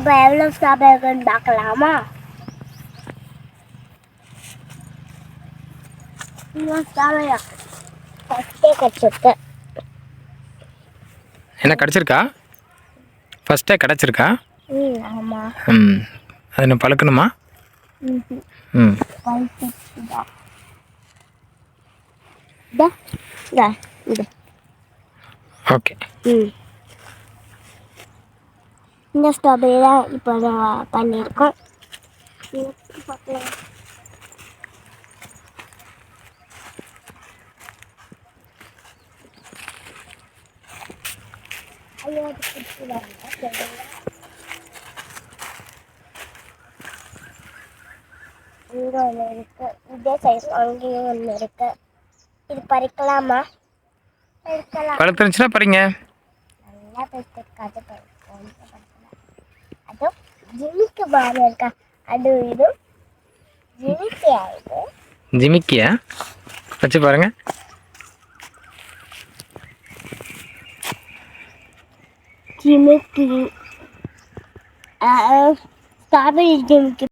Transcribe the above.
இப்போ எவ்வளோ ஸ்ட்ராபெரி இருக்குன்னு பார்க்கலாமா? இன்னும் ஸ்ட்ராபெரியா ஃபஸ்ட்டே கிடச்சிருக்கு. என்ன கிடச்சிருக்கா? ஃபஸ்ட்டே கிடச்சிருக்கா? ஆமாம். அது என்ன பழுக்கணுமா? பழுத்துச்சுதா. இது ஓகே. இந்த ஸ்ட்ராபெரி தான் இப்போ நான் பண்ணியிருக்கோம். பார்க்கலாம். ஐயோ அது பிடிச்சிடாங்க. இங்கே ஒன்று இருக்கு, இதே சைஸ் அங்கேயும் ஒன்று இருக்கு. இது பறிக்கலாமா? பறிக்கலாம். பழுத்துருந்துச்சுன்னா பறிங்க. நல்லா பறிச்சிருக்காது, பறிக்கலாம். அதுவும் ஜிமிக்கு மாதிரி இருக்கா? அது இது ஜிமிக்கியா? இது ஜிமிக்கியா? வச்சு பாருங்க. ஜிமிக்கி ஸ்ட்ராபெரி ஜிமிக்கி.